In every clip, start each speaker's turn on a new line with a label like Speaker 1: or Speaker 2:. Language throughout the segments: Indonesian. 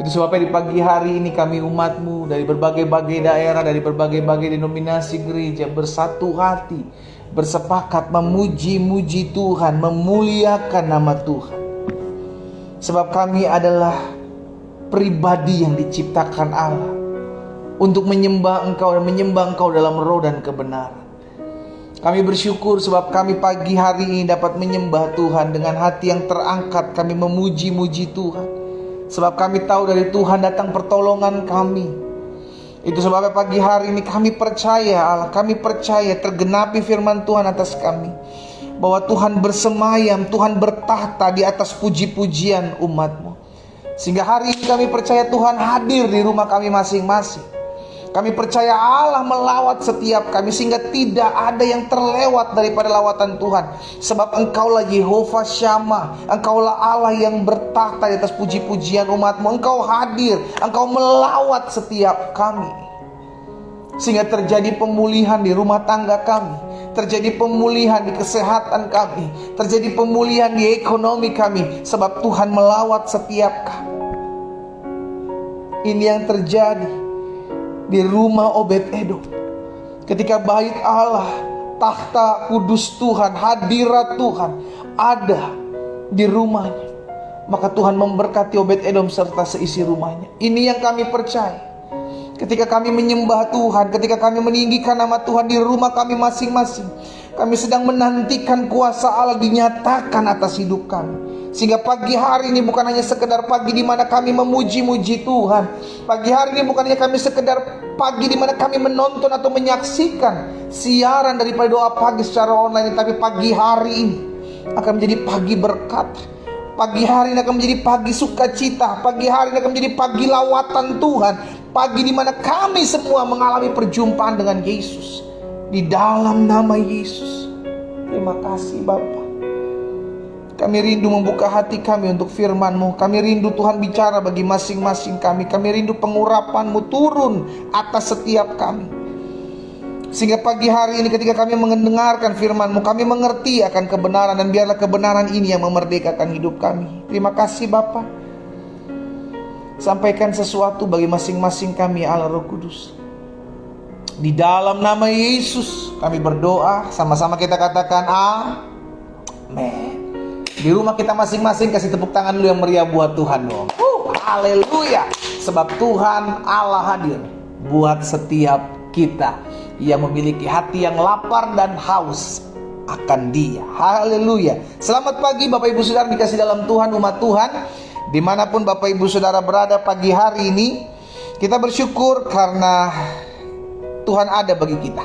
Speaker 1: Itu sebabnya di pagi hari ini kami umat-Mu dari berbagai-bagai daerah, dari berbagai-bagai denominasi gereja bersatu hati, bersepakat memuji-muji Tuhan, memuliakan nama Tuhan. Sebab kami adalah pribadi yang diciptakan Allah untuk menyembah Engkau dan menyembah Engkau dalam roh dan kebenaran. Kami bersyukur sebab kami pagi hari ini dapat menyembah Tuhan dengan hati yang terangkat. Kami memuji-muji Tuhan sebab kami tahu dari Tuhan datang pertolongan kami. Itu sebabnya pagi hari ini kami percaya Allah, kami percaya tergenapi firman Tuhan atas kami, bahwa Tuhan bersemayam, Tuhan bertahta di atas puji-pujian umat-Mu. Sehingga hari ini kami percaya Tuhan hadir di rumah kami masing-masing. Kami percaya Allah melawat setiap kami, sehingga tidak ada yang terlewat daripada lawatan Tuhan. Sebab Engkaulah Yehovah Syama, Engkaulah Allah yang bertahta di atas puji-pujian umat-Mu. Engkau hadir, Engkau melawat setiap kami, sehingga terjadi pemulihan di rumah tangga kami, terjadi pemulihan di kesehatan kami, terjadi pemulihan di ekonomi kami. Sebab Tuhan melawat setiap kami. Ini yang terjadi di rumah Obed-Edom. Ketika bait Allah, takhta kudus Tuhan, hadirat Tuhan ada di rumahnya, maka Tuhan memberkati Obed-Edom serta seisi rumahnya. Ini yang kami percaya. Ketika kami menyembah Tuhan, ketika kami meninggikan nama Tuhan di rumah kami masing-masing, kami sedang menantikan kuasa Allah dinyatakan atas hidup kami. Sehingga pagi hari ini bukan hanya sekedar pagi di mana kami memuji-muji Tuhan. Pagi hari ini bukan hanya kami sekedar pagi di mana kami menonton atau menyaksikan siaran daripada doa pagi secara online, tapi pagi hari ini akan menjadi pagi berkat. Pagi hari ini akan menjadi pagi sukacita. Pagi hari ini akan menjadi pagi lawatan Tuhan. Pagi di mana kami semua mengalami perjumpaan dengan Yesus di dalam nama Yesus. Terima kasih Bapa. Kami rindu membuka hati kami untuk firman-Mu. Kami rindu Tuhan bicara bagi masing-masing kami. Kami rindu pengurapan-Mu turun atas setiap kami. Sehingga pagi hari ini ketika kami mendengarkan firman-Mu, kami mengerti akan kebenaran. Dan biarlah kebenaran ini yang memerdekakan hidup kami. Terima kasih Bapa. Sampaikan sesuatu bagi masing-masing kami Allah Roh Kudus. Di dalam nama Yesus kami berdoa. Sama-sama kita katakan amin. Di rumah kita masing-masing kasih tepuk tangan dulu yang meriah buat Tuhan dong. Haleluya. Sebab Tuhan Allah hadir buat setiap kita yang memiliki hati yang lapar dan haus akan Dia. Haleluya. Selamat pagi Bapak Ibu Saudara dikasih dalam Tuhan, umat Tuhan. Dimanapun Bapak Ibu Saudara berada pagi hari ini, kita bersyukur karena Tuhan ada bagi kita.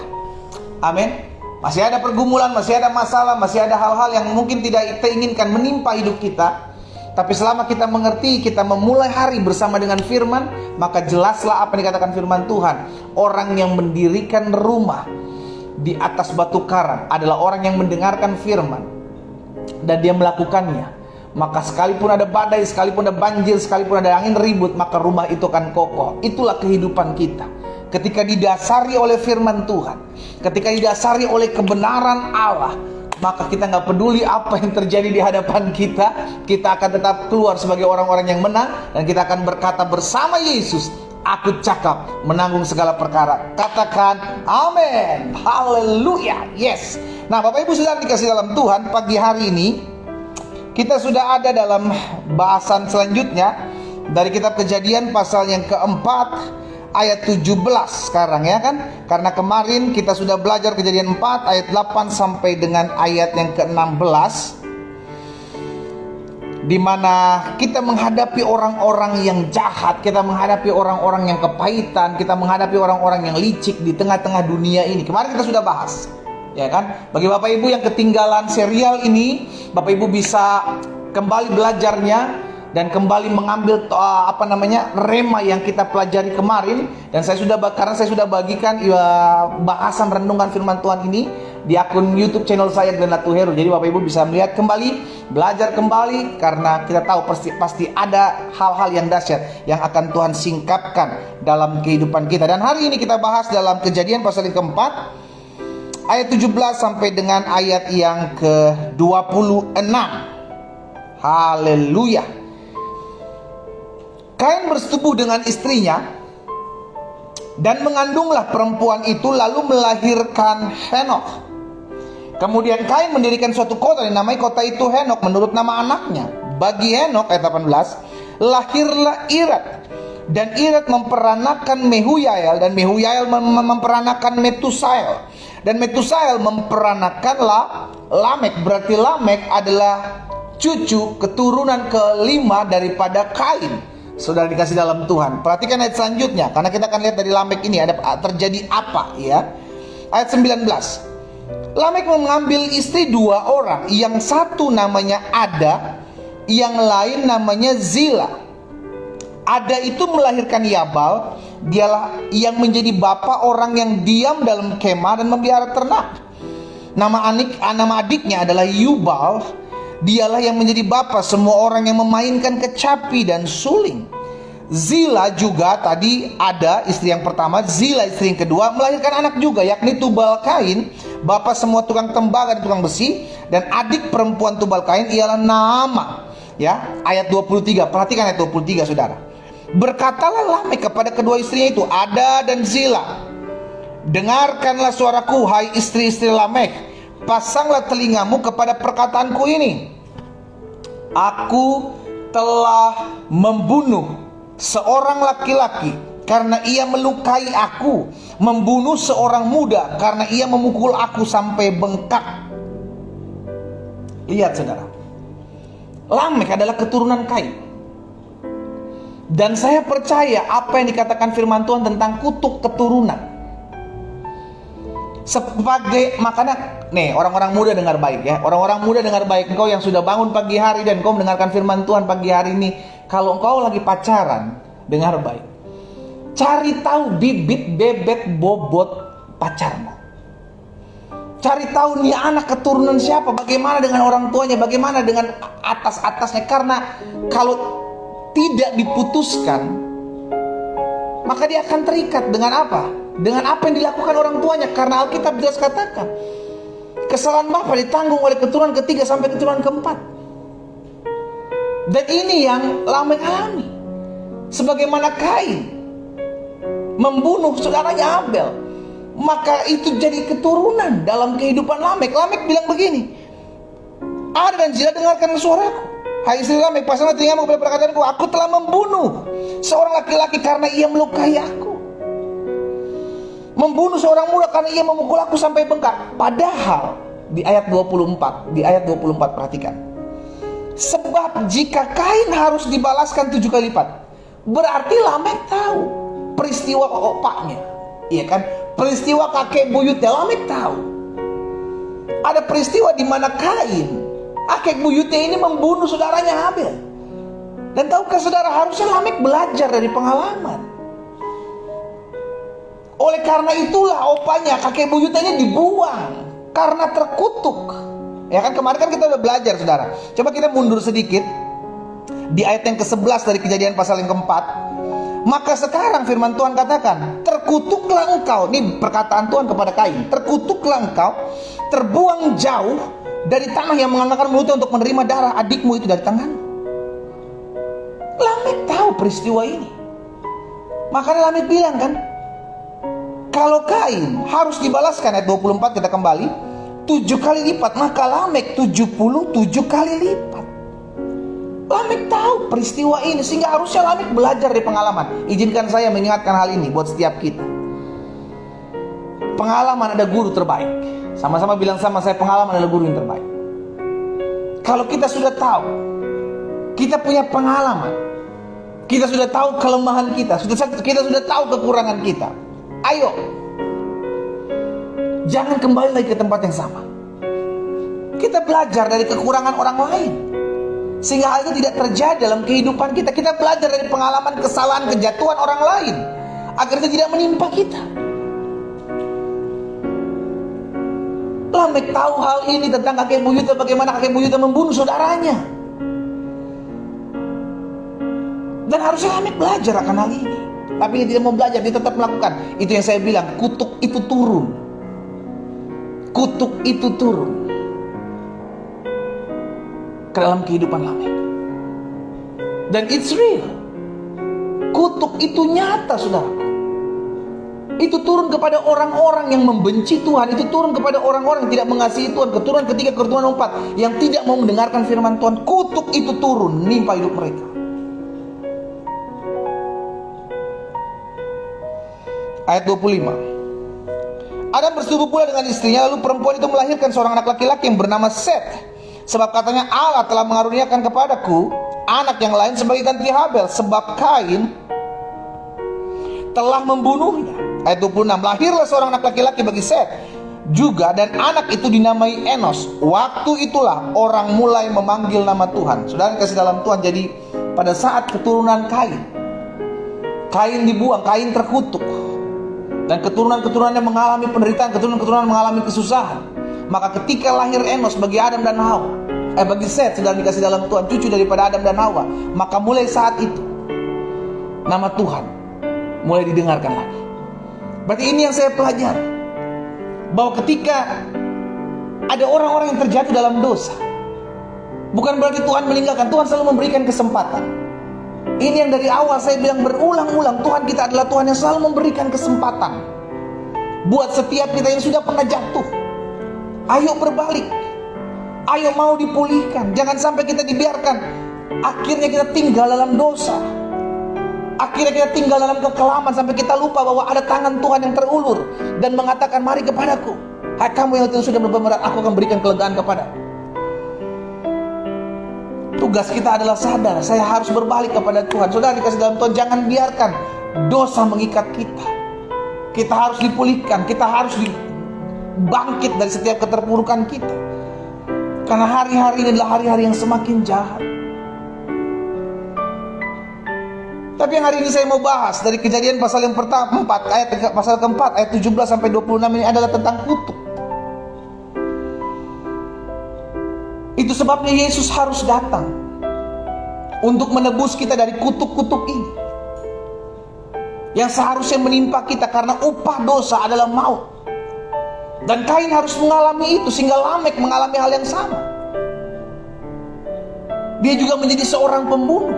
Speaker 1: Amin. Masih ada pergumulan, masih ada masalah, masih ada hal-hal yang mungkin tidak kita inginkan menimpa hidup kita. Tapi selama kita mengerti, kita memulai hari bersama dengan firman, maka jelaslah apa yang dikatakan firman Tuhan. Orang yang mendirikan rumah di atas batu karang adalah orang yang mendengarkan firman dan dia melakukannya. Maka sekalipun ada badai, sekalipun ada banjir, sekalipun ada angin ribut, maka rumah itu akan kokoh. Itulah kehidupan kita. Ketika didasari oleh firman Tuhan, ketika didasari oleh kebenaran Allah, maka kita gak peduli apa yang terjadi di hadapan kita. Kita akan tetap keluar sebagai orang-orang yang menang. Dan kita akan berkata bersama Yesus, aku cakap menanggung segala perkara. Katakan amin. Haleluya. Yes. Nah Bapak Ibu Saudara dikasih dalam Tuhan, pagi hari ini kita sudah ada dalam bahasan selanjutnya dari kitab Kejadian pasal yang keempat ayat 17 sekarang ya kan. Karena kemarin kita sudah belajar Kejadian 4 ayat 8 sampai dengan ayat yang ke-16, di mana kita menghadapi orang-orang yang jahat, kita menghadapi orang-orang yang kepahitan, kita menghadapi orang-orang yang licik di tengah-tengah dunia ini. Kemarin kita sudah bahas, ya kan? Bagi Bapak Ibu yang ketinggalan serial ini, Bapak Ibu bisa kembali belajarnya dan kembali mengambil rema yang kita pelajari kemarin. Dan karena saya sudah bagikan bahasan renungan firman Tuhan ini di akun YouTube channel saya Glenn Latuheru. Jadi Bapak Ibu bisa melihat kembali, belajar kembali, karena kita tahu pasti ada hal-hal yang dahsyat yang akan Tuhan singkapkan dalam kehidupan kita. Dan hari ini kita bahas dalam Kejadian pasal yang keempat ayat 17 sampai dengan ayat yang ke-26. Haleluya. Kain bersetubuh dengan istrinya dan mengandunglah perempuan itu, lalu melahirkan Henokh. Kemudian Kain mendirikan suatu kota, dinamai kota itu Henokh menurut nama anaknya. Bagi Henokh, ayat 18, lahirlah Irad, dan Irad memperanakan Mehuyael, dan Mehuyael memperanakan Metusael, dan Metusael memperanakan Lamek. Berarti Lamek adalah cucu keturunan kelima daripada Kain. Saudara dikasih dalam Tuhan, perhatikan ayat selanjutnya, karena kita akan lihat dari Lamek ini ada terjadi apa ya. Ayat 19, Lamek mengambil istri 2 orang, yang satu namanya Ada, yang lain namanya Zila. Ada itu melahirkan Yabal, dialah yang menjadi bapa orang yang diam dalam kemah dan memelihara ternak. Nama adiknya adalah Yubal, dialah yang menjadi bapa semua orang yang memainkan kecapi dan suling. Zila juga, tadi Ada istri yang pertama, Zila istri yang kedua melahirkan anak juga, yakni Tubal Kain, bapa semua tukang tembaga dan tukang besi. Dan adik perempuan Tubal Kain ialah Naamah. Ya, ayat 23, perhatikan ayat 23 saudara. Berkatalah Lamek kepada kedua istrinya itu, Ada dan Zila, dengarkanlah suaraku, hai istri-istri Lamek, pasanglah telingamu kepada perkataanku ini. Aku telah membunuh seorang laki-laki karena ia melukai aku, membunuh seorang muda karena ia memukul aku sampai bengkak. Lihat saudara, Lamek adalah keturunan Kain. Dan saya percaya apa yang dikatakan firman Tuhan tentang kutuk keturunan. Makanya nih, orang-orang muda dengar baik ya. Orang-orang muda dengar baik. Engkau yang sudah bangun pagi hari dan engkau mendengarkan firman Tuhan pagi hari ini, kalau engkau lagi pacaran, dengar baik. Cari tahu bibit bebet bobot pacarmu. Cari tahu nih anak keturunan siapa, bagaimana dengan orang tuanya, bagaimana dengan atas-atasnya. Karena kalau tidak diputuskan, maka dia akan terikat dengan apa? Dengan apa yang dilakukan orang tuanya. Karena Alkitab jelas katakan, kesalahan bapa ditanggung oleh keturunan ketiga sampai keturunan keempat. Dan ini yang Lamek alami. Sebagaimana Kain membunuh saudaranya Abel, maka itu jadi keturunan dalam kehidupan Lamek. Lamek bilang begini, Ada dan Zila, dengarkan suaraku, hai istri Lamek, pasanglah telingamu kepada perkataanku. Aku telah membunuh seorang laki-laki karena ia melukai aku, membunuh seorang muda karena ia memukul aku sampai bengkak. Padahal di ayat 24 perhatikan, sebab jika Kain harus dibalaskan 7 kali lipat, berarti Lamek tahu peristiwa opaknya, iya kan? Peristiwa kakek buyutnya Lamek tahu. Ada peristiwa di mana Kain, kakek buyutnya ini, membunuh saudaranya Abel. Dan tahukah saudara, harusnya Lamek belajar dari pengalaman. Oleh karena itulah opanya, kakek buyutnya ini dibuang karena terkutuk. Ya kan, kemarin kan kita udah belajar saudara. Coba kita mundur sedikit di ayat yang ke-11 dari Kejadian pasal yang ke-4. Maka sekarang firman Tuhan katakan, terkutuklah engkau. Ini perkataan Tuhan kepada Kain. Terkutuklah engkau, terbuang jauh dari tanah yang mengangkatkan mulutnya untuk menerima darah adikmu itu dari tanganmu. Lamek tahu peristiwa ini. Makanya Lamek bilang kan, kalau Kain harus dibalaskan, ayat 24 kita kembali, 7 kali lipat, maka Lamek 77 kali lipat. Lamek tahu peristiwa ini, sehingga harusnya Lamek belajar dari pengalaman. Izinkan saya mengingatkan hal ini buat setiap kita. Pengalaman ada guru terbaik. Sama-sama bilang sama saya, pengalaman adalah guru yang terbaik. Kalau kita sudah tahu, kita punya pengalaman, kita sudah tahu kelemahan kita, kita sudah tahu kekurangan kita, ayo, jangan kembali lagi ke tempat yang sama. Kita belajar dari kekurangan orang lain, sehingga hal itu tidak terjadi dalam kehidupan kita. Kita belajar dari pengalaman kesalahan, kejatuhan orang lain, agar itu tidak menimpa kita. Lamek tahu hal ini tentang kakek buyutnya, bagaimana kakek buyutnya membunuh saudaranya. Dan harusnya Lamek belajar akan hal ini. Tapi dia tidak mau belajar, dia tetap melakukan. Itu yang saya bilang, kutuk itu turun. Kutuk itu turun ke dalam kehidupan Lamek. Dan it's real. Kutuk itu nyata, saudara. Itu turun kepada orang-orang yang membenci Tuhan. Itu turun kepada orang-orang yang tidak mengasihi Tuhan. Keturunan ketiga, keturunan keempat yang tidak mau mendengarkan firman Tuhan. Kutuk itu turun menimpa hidup mereka. Ayat 25. Adam bersetubuh pula dengan istrinya, lalu perempuan itu melahirkan seorang anak laki-laki yang bernama Set. Sebab katanya, Allah telah mengaruniakan kepadaku anak yang lain sebagai ganti Habel, sebab Kain telah membunuhnya. Ayat 26. Lahirlah seorang anak laki-laki bagi Set juga, dan anak itu dinamai Enos. Waktu itulah orang mulai memanggil nama Tuhan. Saudara kasih dalam Tuhan, jadi pada saat keturunan Kain dibuang, Kain terkutuk, dan keturunan-keturunannya mengalami penderitaan, keturunan-keturunan mengalami kesusahan. Maka ketika lahir Enos bagi Adam dan Hawa, bagi Set, saudara dikasih dalam Tuhan, cucu daripada Adam dan Hawa, maka mulai saat itu nama Tuhan mulai didengarkan lagi. Berarti ini yang saya pelajari, bahwa ketika ada orang-orang yang terjatuh dalam dosa, bukan berarti Tuhan meninggalkan. Tuhan selalu memberikan kesempatan. Ini yang dari awal saya bilang berulang-ulang, Tuhan kita adalah Tuhan yang selalu memberikan kesempatan buat setiap kita yang sudah pernah jatuh. Ayo berbalik, ayo mau dipulihkan. Jangan sampai kita dibiarkan akhirnya kita tinggal dalam dosa, akhirnya kita tinggal dalam kekelaman, sampai kita lupa bahwa ada tangan Tuhan yang terulur dan mengatakan, mari kepadaku, hai kamu yang sudah berbeban berat, aku akan berikan kelegaan kepadamu. Tugas kita adalah sadar, saya harus berbalik kepada Tuhan. Saudara dikasih dalam Tuhan, jangan biarkan dosa mengikat kita. Kita harus dipulihkan, kita harus bangkit dari setiap keterpurukan kita. Karena hari-hari ini adalah hari-hari yang semakin jahat. Tapi yang hari ini saya mau bahas dari Kejadian pasal yang pertama, pasal keempat, ayat 17 sampai 26 ini adalah tentang kutuk. Itu sebabnya Yesus harus datang untuk menebus kita dari kutuk-kutuk ini yang seharusnya menimpa kita, karena upah dosa adalah maut. Dan Kain harus mengalami itu, sehingga Lamek mengalami hal yang sama. Dia juga menjadi seorang pembunuh.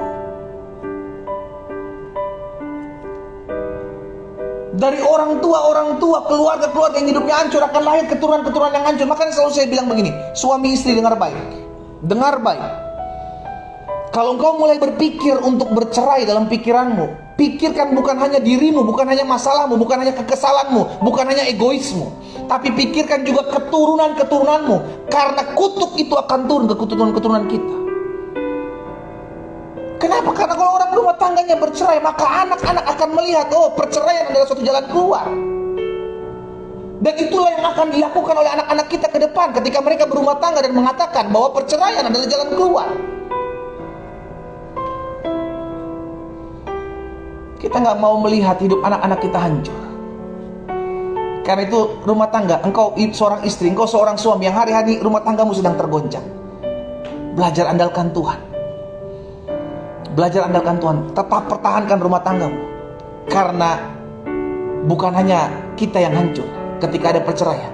Speaker 1: Dari orang tua, keluarga-keluarga yang hidupnya hancur akan lahir keturunan-keturunan yang hancur. Makanya selalu saya bilang begini, suami istri dengar baik. Dengar baik. Kalau engkau mulai berpikir untuk bercerai dalam pikiranmu, pikirkan bukan hanya dirimu, bukan hanya masalahmu, bukan hanya kekesalanmu, bukan hanya egoismu, tapi pikirkan juga keturunan-keturunanmu. Karena kutuk itu akan turun ke keturunan-keturunan kita. Kenapa? Karena kalau orang rumah tangganya bercerai, maka anak-anak akan melihat, oh, perceraian adalah suatu jalan keluar. Dan itulah yang akan dilakukan oleh anak-anak kita ke depan ketika mereka berumah tangga dan mengatakan bahwa perceraian adalah jalan keluar. Kita nggak mau melihat hidup anak-anak kita hancur. Karena itu rumah tangga, engkau seorang istri, engkau seorang suami yang hari-hari rumah tanggamu sedang tergoncang, belajar andalkan Tuhan. Belajar andalkan Tuhan, tetap pertahankan rumah tanggamu. Karena bukan hanya kita yang hancur ketika ada perceraian,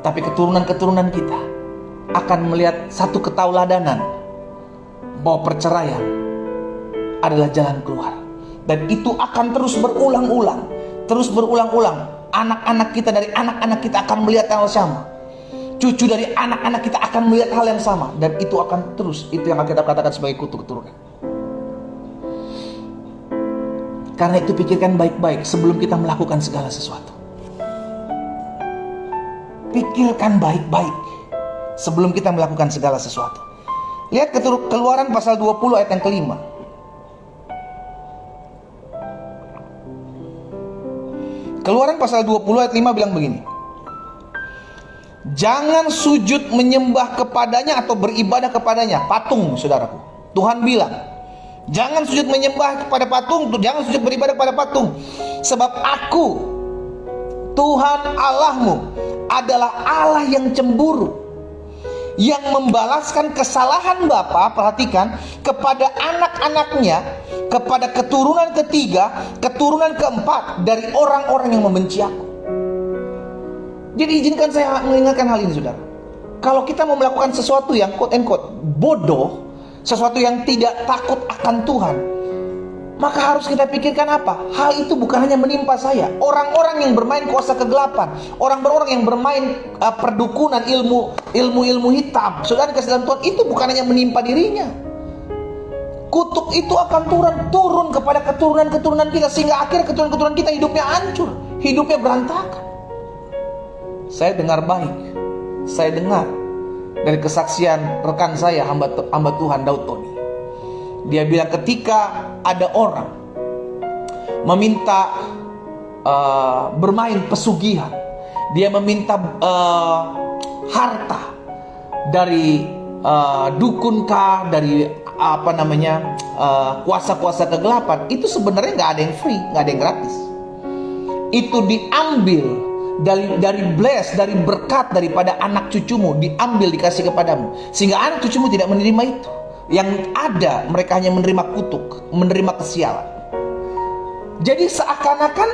Speaker 1: tapi keturunan-keturunan kita akan melihat satu ketauladanan bahwa perceraian adalah jalan keluar. Dan itu akan terus berulang-ulang, terus berulang-ulang. Anak-anak kita dari anak-anak kita akan melihat hal yang sama. Cucu dari anak-anak kita akan melihat hal yang sama. Dan itu akan terus, itu yang kita katakan sebagai kutuk keturunan. Karena itu pikirkan baik-baik sebelum kita melakukan segala sesuatu. Pikirkan baik-baik sebelum kita melakukan segala sesuatu. Lihat Keluaran pasal 20 ayat yang kelima. Keluaran pasal 20 ayat 5 bilang begini. Jangan sujud menyembah kepadanya atau beribadah kepadanya. Patung, saudaraku. Tuhan bilang, jangan sujud menyembah kepada patung, jangan sujud beribadah kepada patung. Sebab aku, Tuhan Allahmu, adalah Allah yang cemburu, yang membalaskan kesalahan bapa, perhatikan, kepada anak-anaknya, kepada keturunan ketiga, keturunan keempat dari orang-orang yang membenci aku. Jadi izinkan saya mengingatkan hal ini, saudara. Kalau kita mau melakukan sesuatu yang quote and quote bodoh, sesuatu yang tidak takut akan Tuhan, Maka harus kita pikirkan apa? Hal itu bukan hanya menimpa saya. Orang-orang yang bermain kuasa kegelapan, orang-orang yang bermain perdukunan, ilmu hitam, saudara kasih dalam Tuhan, itu bukan hanya menimpa dirinya. Kutuk itu akan turun kepada keturunan-keturunan kita, sehingga akhir keturunan-keturunan kita hidupnya hancur, hidupnya berantakan. Saya dengar dari kesaksian rekan saya, hamba Tuhan Daud Tony. Dia bilang ketika ada orang meminta bermain pesugihan, dia meminta harta dari dukunkah, dari kuasa-kuasa kegelapan, itu sebenarnya nggak ada yang free, nggak ada yang gratis. Itu diambil dari bless, dari berkat daripada anak cucumu, diambil dikasih kepadamu, sehingga anak cucumu tidak menerima itu. Yang ada mereka hanya menerima kutuk, menerima kesialan. Jadi seakan-akan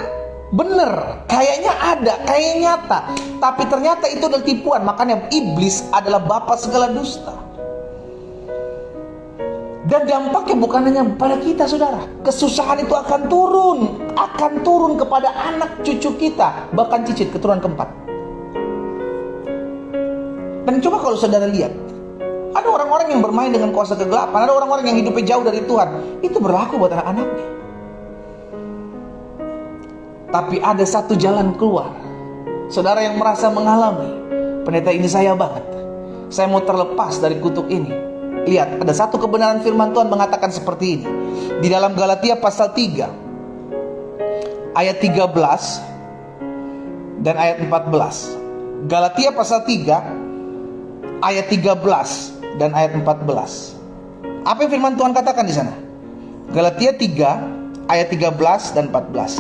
Speaker 1: benar, kayaknya ada, kayaknya nyata, tapi ternyata itu adalah tipuan. Makanya iblis adalah bapa segala dusta. Dan dampaknya bukan hanya pada kita, saudara. Kesusahan itu akan turun kepada anak cucu kita, bahkan cicit keturunan keempat. Dan coba kalau saudara lihat, ada orang-orang yang bermain dengan kuasa kegelapan, ada orang-orang yang hidupnya jauh dari Tuhan. Itu berlaku buat anak-anaknya. Tapi ada satu jalan keluar. Saudara yang merasa mengalami, pendeta ini saya banget, saya mau terlepas dari kutuk ini. Lihat, ada satu kebenaran firman Tuhan mengatakan seperti ini. Di dalam Galatia pasal 3 ayat 13 dan ayat 14. Galatia pasal 3 ayat 13 dan ayat 14. Apa yang firman Tuhan katakan di sana? Galatia 3 ayat 13 dan 14.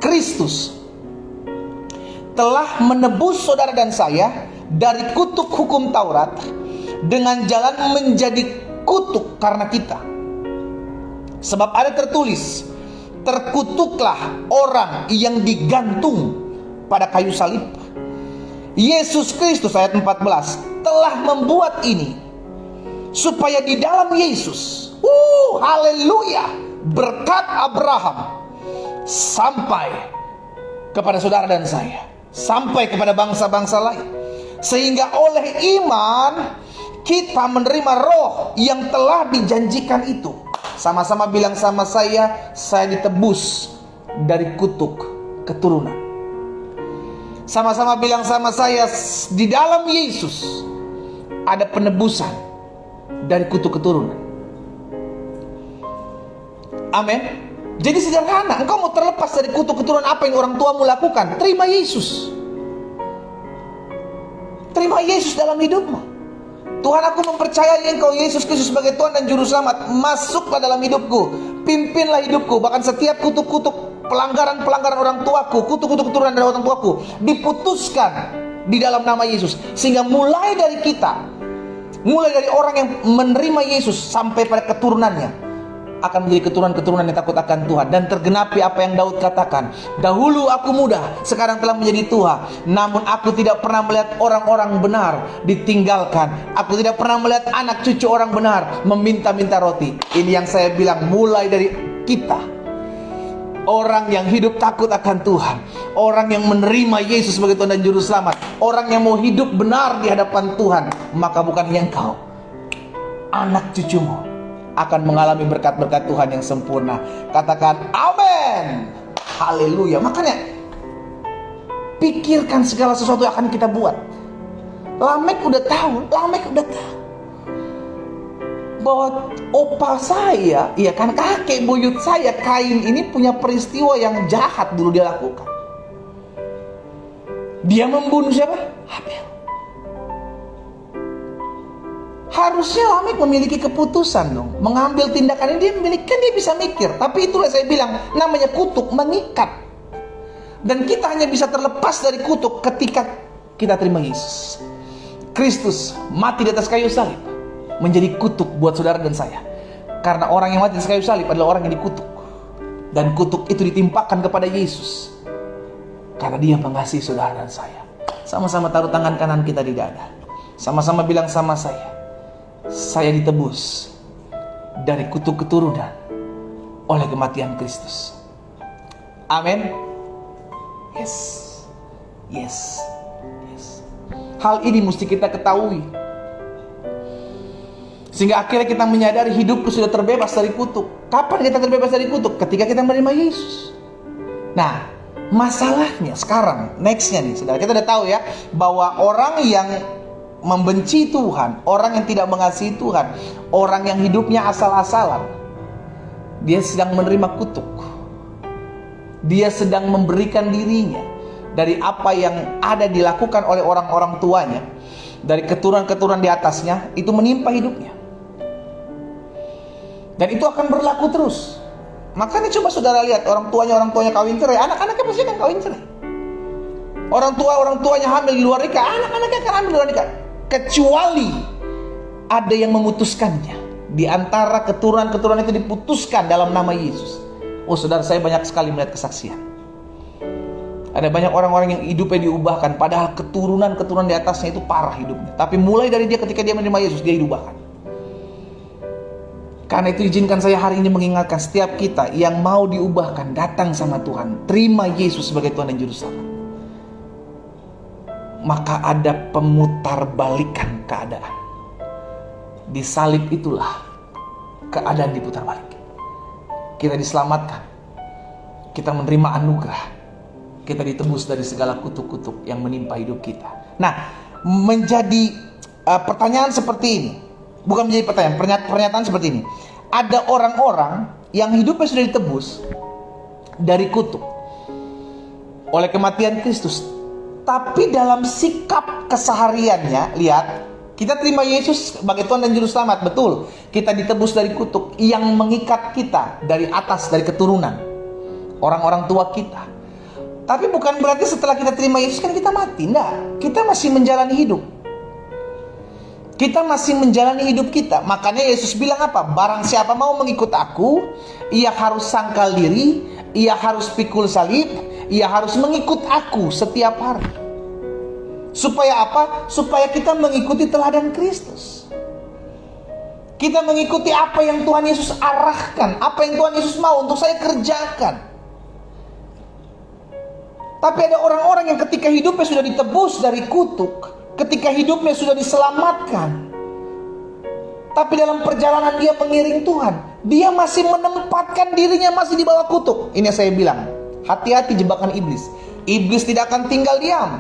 Speaker 1: Kristus telah menebus saudara dan saya dari kutuk hukum Taurat dengan jalan menjadi kutuk karena kita. Sebab ada tertulis, terkutuklah orang yang digantung pada kayu salib. Yesus Kristus, ayat 14, telah membuat ini supaya di dalam Yesus, haleluya, berkat Abraham sampai kepada saudara dan saya, sampai kepada bangsa-bangsa lain, sehingga oleh iman kita menerima roh yang telah dijanjikan itu. Sama-sama bilang sama saya ditebus dari kutuk keturunan. Sama-sama bilang sama saya, di dalam Yesus ada penebusan dari kutuk keturunan. Amin. Jadi sederhana, engkau mau terlepas dari kutuk keturunan apa yang orang tuamu lakukan, terima Yesus. Terima Yesus dalam hidupmu. Tuhan, aku mempercayai Engkau Yesus Kristus sebagai Tuhan dan Juru Selamat. Masuklah dalam hidupku, pimpinlah hidupku. Bahkan setiap kutuk-kutuk pelanggaran-pelanggaran orang tuaku, kutuk-kutuk keturunan dari orang tuaku, diputuskan di dalam nama Yesus. Sehingga mulai dari kita, mulai dari orang yang menerima Yesus sampai pada keturunannya, akan menjadi keturunan-keturunan yang takut akan Tuhan. Dan tergenapi apa yang Daud katakan, dahulu aku muda, sekarang telah menjadi tua, namun aku tidak pernah melihat orang-orang benar ditinggalkan. Aku tidak pernah melihat anak cucu orang benar meminta-minta roti. Ini yang saya bilang, mulai dari kita, orang yang hidup takut akan Tuhan, orang yang menerima Yesus sebagai Tuhan dan Juru Selamat, orang yang mau hidup benar di hadapan Tuhan, maka bukan hanya engkau, anak cucumu akan mengalami berkat-berkat Tuhan yang sempurna. Katakan amin, haleluya. Makanya pikirkan segala sesuatu yang akan kita buat. Lamek udah tahu bahwa opa saya, iya kan, kakek buyut saya Kain ini punya peristiwa yang jahat dulu dia lakukan. Dia membunuh siapa? Habel. Harusnya Lamek memiliki keputusan dong, mengambil tindakan ini. Dia memiliki, kan dia bisa mikir. Tapi itulah saya bilang, namanya kutuk mengikat. Dan kita hanya bisa terlepas dari kutuk ketika kita terima Yesus. Kristus mati di atas kayu salib menjadi kutuk buat saudara dan saya. Karena orang yang mati di atas kayu salib adalah orang yang dikutuk. Dan kutuk itu ditimpakan kepada Yesus karena dia mengasihi saudara dan saya. Sama-sama taruh tangan kanan kita di dada. Sama-sama bilang sama saya ditebus dari kutuk keturunan oleh kematian Kristus. Amin. Yes. Yes. Yes. Hal ini mesti kita ketahui, sehingga akhirnya kita menyadari hidupku sudah terbebas dari kutuk. Kapan kita terbebas dari kutuk? Ketika kita menerima Yesus. Nah, masalahnya sekarang, nextnya nih, saudara, kita udah tahu ya, bahwa orang yang membenci Tuhan, orang yang tidak mengasihi Tuhan, orang yang hidupnya asal-asalan, dia sedang menerima kutuk. Dia sedang memberikan dirinya dari apa yang ada dilakukan oleh orang-orang tuanya, dari keturunan-keturunan di atasnya, itu menimpa hidupnya. Dan itu akan berlaku terus. Makanya coba saudara lihat, orang tuanya kawin cerai, anak-anaknya pasti akan kawin cerai. Orang tuanya hamil di luar nikah, anak-anaknya akan hamil di luar nikah. Kecuali ada yang memutuskannya. Di antara keturunan-keturunan itu diputuskan dalam nama Yesus. Oh saudara, saya banyak sekali melihat kesaksian. Ada banyak orang-orang yang hidupnya diubahkan, padahal keturunan-keturunan di atasnya itu parah hidupnya. Tapi mulai dari dia, ketika dia menerima Yesus, dia diubahkan. Karena itu izinkan saya hari ini mengingatkan setiap kita yang mau diubahkan, datang sama Tuhan, terima Yesus sebagai Tuhan dan Juru Selamat. Maka ada pemutarbalikan keadaan. Di salib itulah keadaan diputar balik. Kita diselamatkan, kita menerima anugerah, kita ditebus dari segala kutuk-kutuk yang menimpa hidup kita. Nah, menjadi pertanyaan seperti ini, bukan menjadi pertanyaan, pernyataan seperti ini. Ada orang-orang yang hidupnya sudah ditebus dari kutuk oleh kematian Kristus, tapi dalam sikap kesehariannya, lihat, kita terima Yesus sebagai Tuhan dan Juru Selamat, betul. Kita ditebus dari kutuk yang mengikat kita dari atas, dari keturunan orang-orang tua kita. Tapi bukan berarti setelah kita terima Yesus kan kita mati. Enggak, kita masih menjalani hidup. Kita masih menjalani hidup kita. Makanya Yesus bilang apa? Barang siapa mau mengikut aku, ia harus sangkal diri, ia harus pikul salib, ia harus mengikut aku setiap hari. Supaya apa? Supaya kita mengikuti teladan Kristus. Kita mengikuti apa yang Tuhan Yesus arahkan, apa yang Tuhan Yesus mau untuk saya kerjakan. Tapi ada orang-orang yang ketika hidupnya sudah ditebus dari kutuk, ketika hidupnya sudah diselamatkan, tapi dalam perjalanan dia mengiring Tuhan, dia masih menempatkan dirinya masih di bawah kutuk. Ini yang saya bilang, hati-hati jebakan iblis. Iblis tidak akan tinggal diam.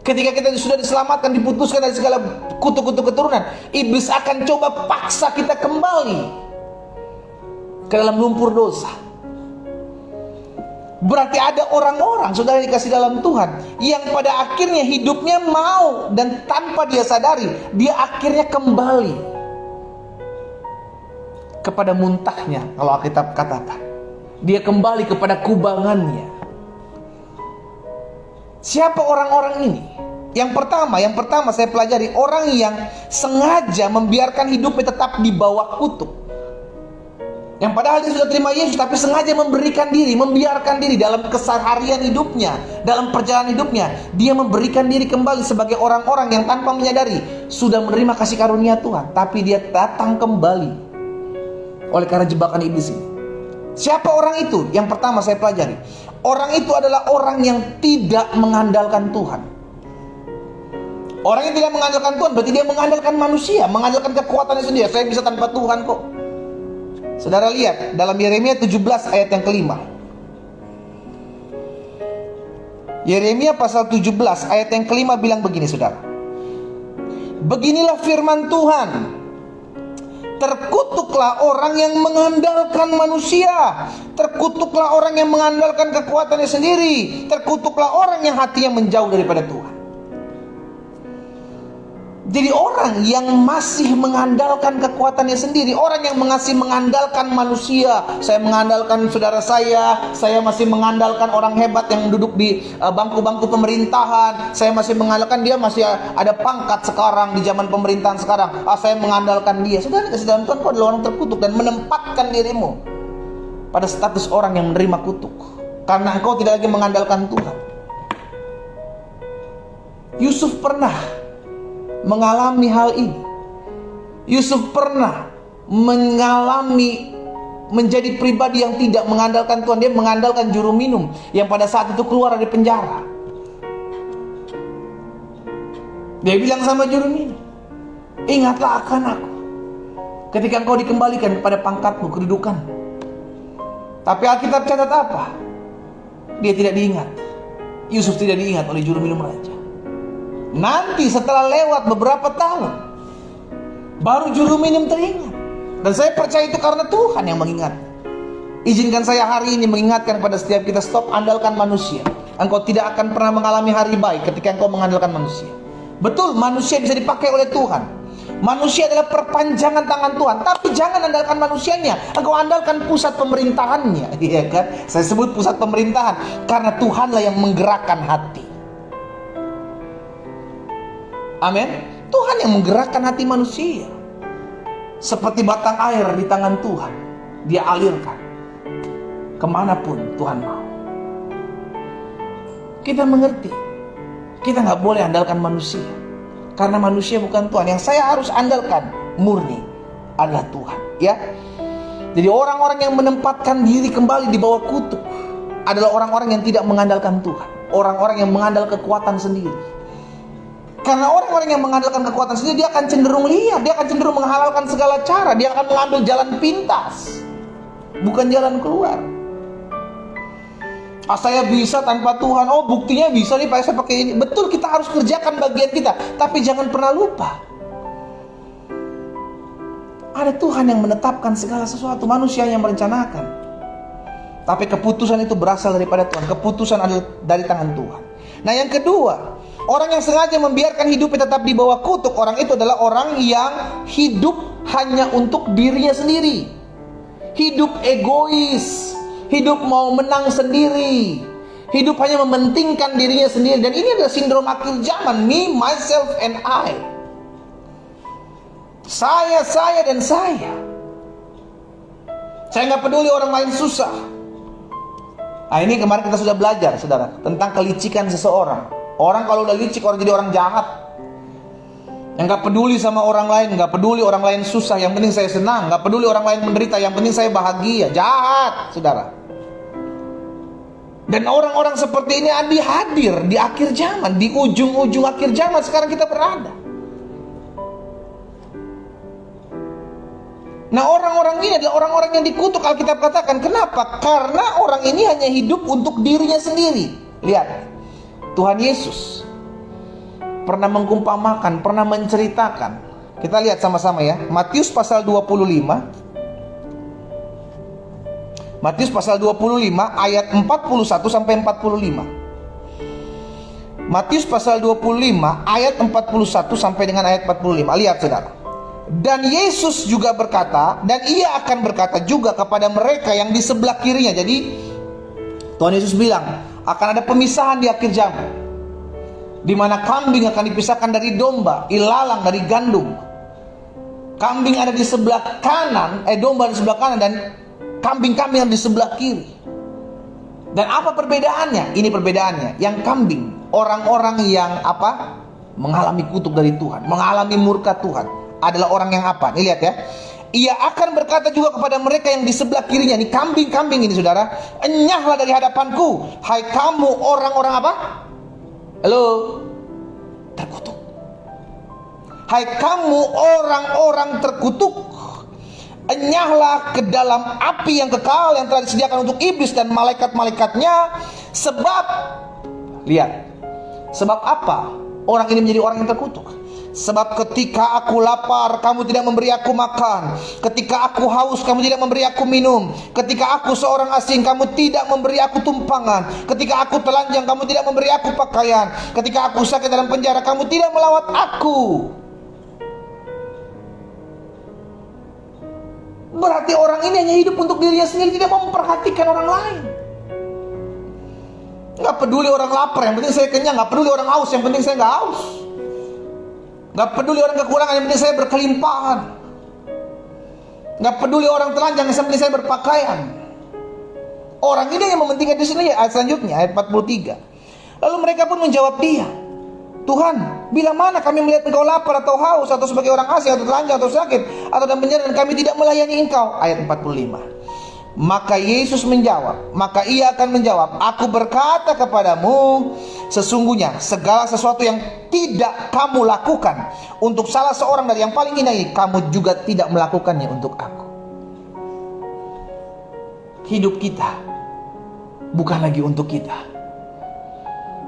Speaker 1: Ketika kita sudah diselamatkan, diputuskan dari segala kutuk-kutuk keturunan, iblis akan coba paksa kita kembali ke dalam lumpur dosa. Berarti ada orang-orang, saudara dikasih dalam Tuhan, yang pada akhirnya hidupnya mau, dan tanpa dia sadari, dia akhirnya kembali kepada muntahnya. Kalau Alkitab katakan, dia kembali kepada kubangannya. Siapa orang-orang ini? Yang pertama saya pelajari, orang yang sengaja membiarkan hidupnya tetap di bawah kutuk. Yang padahal dia sudah terima Yesus, tapi sengaja memberikan diri, membiarkan diri dalam keseharian hidupnya, dalam perjalanan hidupnya, dia memberikan diri kembali sebagai orang-orang yang tanpa menyadari sudah menerima kasih karunia Tuhan, tapi dia datang kembali oleh karena jebakan iblis ini. Siapa orang itu? Yang pertama saya pelajari, orang itu adalah orang yang tidak mengandalkan Tuhan. Orang yang tidak mengandalkan Tuhan berarti dia mengandalkan manusia, mengandalkan kekuatannya sendiri. Saya bisa tanpa Tuhan kok. Saudara lihat dalam Yeremia 17 ayat yang kelima. Yeremia pasal 17 ayat yang kelima bilang begini, saudara. Beginilah firman Tuhan. Terkutuklah orang yang mengandalkan manusia, terkutuklah orang yang mengandalkan kekuatannya sendiri, terkutuklah orang yang hatinya menjauh daripada Tuhan. Jadi orang yang masih mengandalkan kekuatannya sendiri, orang yang masih mengandalkan manusia, saya mengandalkan saudara saya masih mengandalkan orang hebat yang duduk di bangku-bangku pemerintahan, saya masih mengandalkan dia masih ada pangkat sekarang di zaman pemerintahan sekarang, saya mengandalkan dia. Saudara dikasih dalam Tuhan, kau adalah orang terkutuk dan menempatkan dirimu pada status orang yang menerima kutuk karena engkau tidak lagi mengandalkan Tuhan. Yusuf pernah mengalami hal ini. Yusuf pernah mengalami menjadi pribadi yang tidak mengandalkan Tuhan. Dia mengandalkan juru minum yang pada saat itu keluar dari penjara. Dia bilang sama juru minum, ingatlah akan aku ketika engkau dikembalikan kepada pangkatmu, kedudukan. Tapi Alkitab catat apa? Dia tidak diingat. Yusuf tidak diingat oleh juru minum raja. Nanti setelah lewat beberapa tahun, baru juru minum teringat. Dan saya percaya itu karena Tuhan yang mengingat. Izinkan saya hari ini mengingatkan pada setiap kita, stop andalkan manusia. Engkau tidak akan pernah mengalami hari baik ketika engkau mengandalkan manusia. Betul, manusia bisa dipakai oleh Tuhan. Manusia adalah perpanjangan tangan Tuhan. Tapi jangan andalkan manusianya. Engkau andalkan pusat pemerintahannya. Iya kan? Saya sebut pusat pemerintahan karena Tuhanlah yang menggerakkan hati. Amin. Tuhan yang menggerakkan hati manusia. Seperti batang air di tangan Tuhan, Dia alirkan kemanapun Tuhan mau. Kita mengerti, kita nggak boleh andalkan manusia, karena manusia bukan Tuhan. Yang saya harus andalkan murni adalah Tuhan, ya. Jadi orang-orang yang menempatkan diri kembali di bawah kutuk adalah orang-orang yang tidak mengandalkan Tuhan, orang-orang yang mengandalkan kekuatan sendiri. Karena orang-orang yang mengandalkan kekuatan sendiri, dia akan cenderung liar, dia akan cenderung menghalalkan segala cara, dia akan mengambil jalan pintas, bukan jalan keluar. Saya bisa tanpa Tuhan. Oh, buktinya bisa nih Pak, saya pakai ini. Betul, kita harus kerjakan bagian kita, tapi jangan pernah lupa ada Tuhan yang menetapkan segala sesuatu, manusia yang merencanakan. Tapi keputusan itu berasal daripada Tuhan. Keputusan adalah dari tangan Tuhan. Nah, yang kedua, orang yang sengaja membiarkan hidupnya tetap di bawah kutuk, orang itu adalah orang yang hidup hanya untuk dirinya sendiri. Hidup egois, hidup mau menang sendiri, hidup hanya mementingkan dirinya sendiri. Dan ini adalah sindrom akhir zaman, me, myself, and I. Saya, dan saya. Saya nggak peduli orang lain susah. Nah, ini kemarin kita sudah belajar, saudara, tentang kelicikan seseorang. Orang kalau udah licik, orang jadi orang jahat, yang gak peduli sama orang lain, gak peduli orang lain susah, yang penting saya senang. Gak peduli orang lain menderita, yang penting saya bahagia. Jahat, saudara. Dan orang-orang seperti ini hadir di akhir zaman, di ujung-ujung akhir zaman sekarang kita berada. Nah, orang-orang ini adalah orang-orang yang dikutuk. Alkitab katakan, kenapa? Karena orang ini hanya hidup untuk dirinya sendiri. Lihat, Tuhan Yesus pernah mengumpamakan, pernah menceritakan. Kita lihat sama-sama ya. Matius pasal 25. Matius pasal 25 ayat 41 sampai 45. Matius pasal 25 ayat 41 sampai dengan ayat 45. Lihat, saudara. Dan Yesus juga berkata, dan ia akan berkata juga kepada mereka yang di sebelah kirinya. Jadi Tuhan Yesus bilang akan ada pemisahan di akhir zaman, di mana kambing akan dipisahkan dari domba, ilalang dari gandum. Kambing ada di sebelah kanan, domba di sebelah kanan, dan kambing-kambing ada di sebelah kiri. Dan apa perbedaannya? Ini perbedaannya. Yang kambing, orang-orang yang apa? Mengalami kutuk dari Tuhan, mengalami murka Tuhan, adalah orang yang apa? Nih lihat ya. Ia akan berkata juga kepada mereka yang di sebelah kirinya. Ini kambing-kambing ini, saudara. Enyahlah dari hadapanku, hai kamu orang-orang apa? Halo, terkutuk. Hai kamu orang-orang terkutuk, enyahlah ke dalam api yang kekal yang telah disediakan untuk iblis dan malaikat-malaikatnya. Sebab, lihat, sebab apa orang ini menjadi orang yang terkutuk? Sebab ketika aku lapar, kamu tidak memberi aku makan. Ketika aku haus, kamu tidak memberi aku minum. Ketika aku seorang asing, kamu tidak memberi aku tumpangan. Ketika aku telanjang, kamu tidak memberi aku pakaian. Ketika aku sakit dalam penjara, kamu tidak melawat aku. Berarti orang ini hanya hidup untuk dirinya sendiri, tidak mau memperhatikan orang lain. Gak peduli orang lapar, yang penting saya kenyang. Gak peduli orang haus, yang penting saya gak haus. Gak peduli orang kekurangan, yang penting saya berkelimpahan. Gak peduli orang telanjang, yang penting saya berpakaian. Orang ini yang mementingkan di sini. Ayat selanjutnya, ayat 43. Lalu mereka pun menjawab dia, Tuhan, bila mana kami melihat engkau lapar atau haus, atau sebagai orang asing, atau telanjang, atau sakit, atau dalam penjara, dan kami tidak melayani engkau? Ayat 45. Maka Yesus menjawab, maka ia akan menjawab, aku berkata kepadamu, sesungguhnya segala sesuatu yang tidak kamu lakukan untuk salah seorang dari yang paling hina ini, kamu juga tidak melakukannya untuk aku. Hidup kita bukan lagi untuk kita,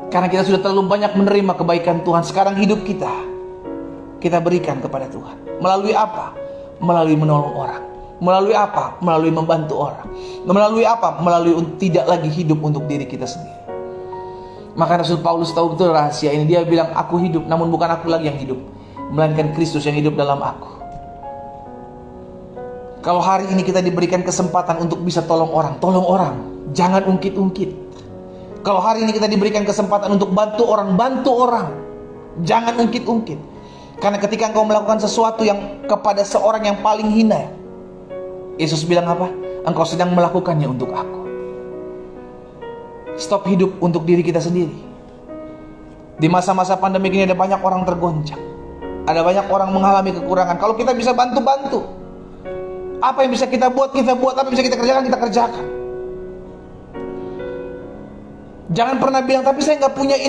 Speaker 1: karena kita sudah terlalu banyak menerima kebaikan Tuhan. Sekarang hidup kita berikan kepada Tuhan. Melalui apa? Melalui menolong orang. Melalui apa? Melalui membantu orang. Melalui apa? Melalui tidak lagi hidup untuk diri kita sendiri. Maka Rasul Paulus tahu betul rahasia ini. Dia bilang, aku hidup, namun bukan aku lagi yang hidup, melainkan Kristus yang hidup dalam aku. Kalau hari ini kita diberikan kesempatan untuk bisa tolong orang. Jangan ungkit-ungkit. Kalau hari ini kita diberikan kesempatan untuk bantu orang. Jangan ungkit-ungkit. Karena ketika engkau melakukan sesuatu yang kepada seorang yang paling hina, Yesus bilang apa? Engkau sedang melakukannya untuk aku. Stop hidup untuk diri kita sendiri. Di masa-masa pandemi ini ada banyak orang tergoncang. Ada banyak orang mengalami kekurangan. Kalau kita bisa bantu. Apa yang bisa kita buat, apa yang bisa kita kerjakan. Jangan pernah bilang, tapi saya nggak punya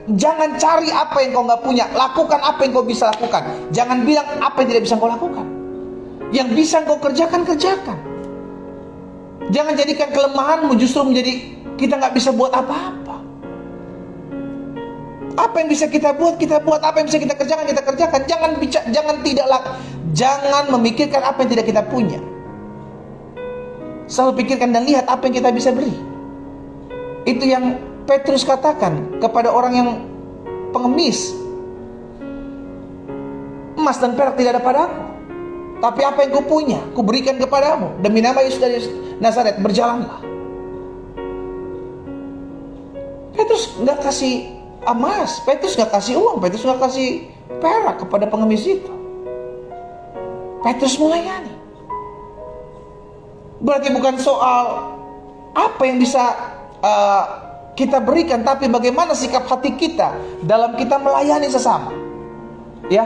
Speaker 1: Jangan cari apa yang kau nggak punya. Lakukan apa yang kau bisa lakukan. Jangan bilang apa yang tidak bisa kau lakukan. Yang bisa kau kerjakan. Jangan jadikan kelemahanmu justru menjadi kita nggak bisa buat apa-apa. Apa yang bisa kita buat. Apa yang bisa kita kerjakan. Jangan memikirkan apa yang tidak kita punya. Selalu pikirkan dan lihat apa yang kita bisa beri. Itu yang Petrus katakan kepada orang yang pengemis. Emas dan perak tidak ada padaku, tapi apa yang ku punya, ku berikan kepadamu. Demi nama Yesus dari Nazaret, berjalanlah. Petrus nggak kasih emas, Petrus nggak kasih uang, Petrus nggak kasih perak kepada pengemis itu. Petrus melayani. Berarti bukan soal apa yang bisa kita berikan, tapi bagaimana sikap hati kita dalam kita melayani sesama. Ya.